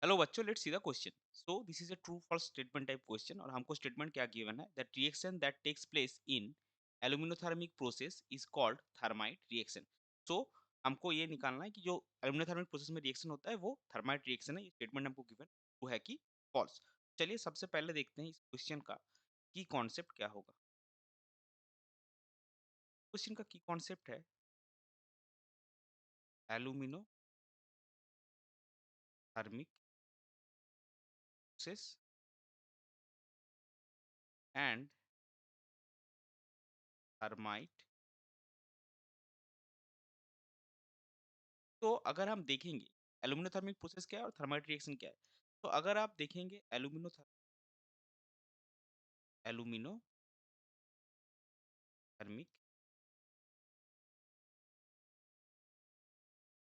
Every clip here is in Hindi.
हेलो बच्चों, let's see the question. So this is a true false statement type question और हमको स्टेटमेंट क्या गिवन है that reaction that takes place in aluminothermic process is called thermite reaction. So हमको ये निकालना है कि जो एल्यूमिनोथर्मिक प्रोसेस में रिएक्शन होता है वो थर्माइट रिएक्शन है। ये स्टेटमेंट हमको गिवन वो है कि फॉल्स। चलिए सबसे पहले देखते हैं इस क्वेश्चन का की कॉन्सेप्ट क्या होगा। क्वेश्चन का की कॉन्सेप्ट है एल्यूमिनोथर्मिक प्रोसेस एंड थर्माइट। तो अगर हम देखेंगे एल्यूमिनोथर्मिक प्रोसेस क्या है और थर्माइट रिएक्शन क्या है, तो अगर आप देखेंगे एल्यूमिनोथर्मिक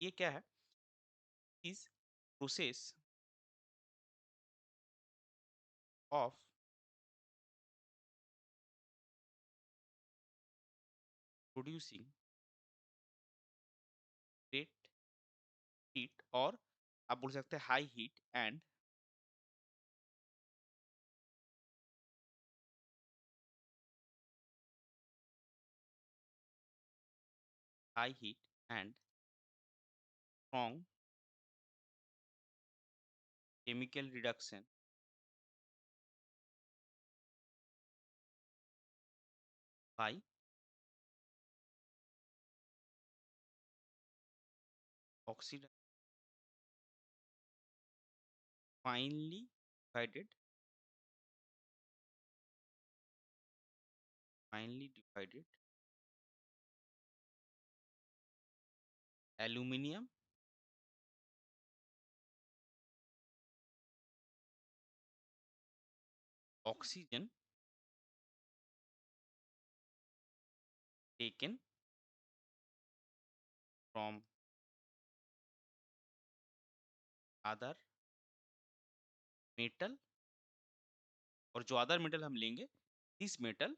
ये क्या है, is process of producing great heat, और आप बोल सकते हैं high heat and high heat and strong chemical reduction by oxidise finally divided aluminium oxygen taken from other metal, और जो अदर मेटल हम लेंगे this metal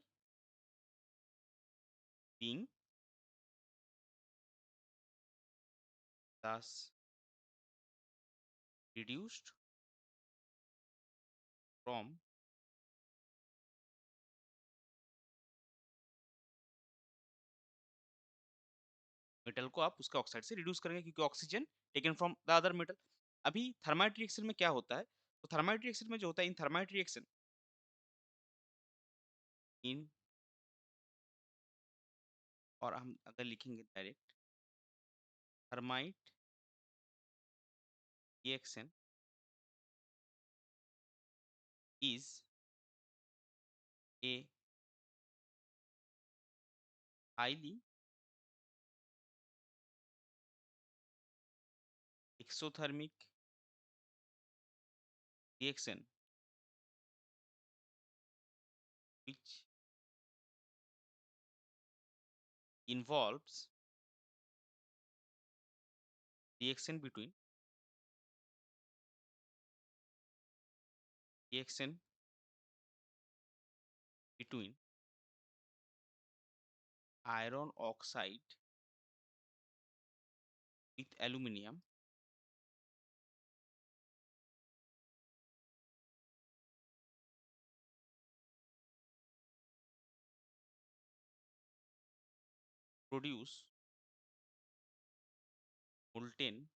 being thus reduced from metal को आप उसके ऑक्साइड से रिड्यूस करेंगे क्योंकि oxygen taken from the other metal. अभी थर्माइट रिएक्शन में क्या होता है, तो थर्माइट रिएक्शन में जो होता है इन थर्माइट रिएक्शन इन, और हम अगर लिखेंगे direct thermite reaction is a highly exothermic reaction which involves reaction between reaction between iron oxide with aluminium produce molten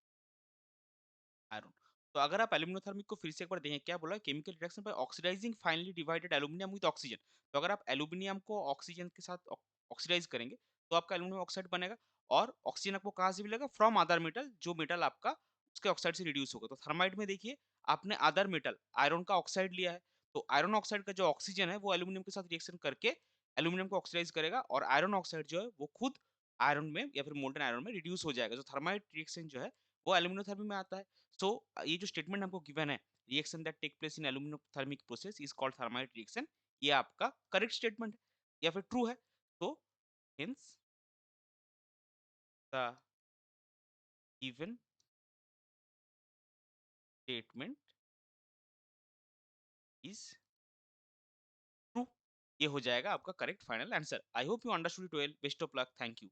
iron. तो अगर आप एल्यूमिनोथर्मिक को फिर से एक बार देखें, क्या बोला है, chemical reaction by oxidising finally divided aluminium with oxygen. तो अगर आप एल्यूमिनियम को ऑक्सीजन के साथ ऑक्सीडाइज करेंगे तो आपका एल्यूमिनियम ऑक्साइड बनेगा, और ऑक्सीजन आपको कहाँ से मिलेगा, फ्रॉम अदर मेटल, जो मेटल आपका उसके ऑक्साइड से रिड्यूस होगा। तो थर्माइट में देखिए आपने अदर मेटल आयरन का ऑक्साइड लिया है, तो आयरन ऑक्साइड का जो ऑक्सीजन है वो एल्यूमिनियम के साथ रिएक्शन करके एल्यूमिनियम को ऑक्सीडाइज करेगा, और आयरन ऑक्साइड जो है वो खुद आयरन में या फिर मोल्टन आयरन में रिड्यूस हो जाएगा। जो थर्माइट रिएक्शन जो है वो एल्यूमिनोथर्मी में आता है। सो ये जो स्टेटमेंट हमको गिवन है, reaction that take place in aluminothermic process is called thermite reaction, ये आपका करेक्ट स्टेटमेंट है या फिर ट्रू है। तो hence the given statement is true, ये हो जाएगा आपका correct final answer. I hope you understood it well. Best of luck, thank you.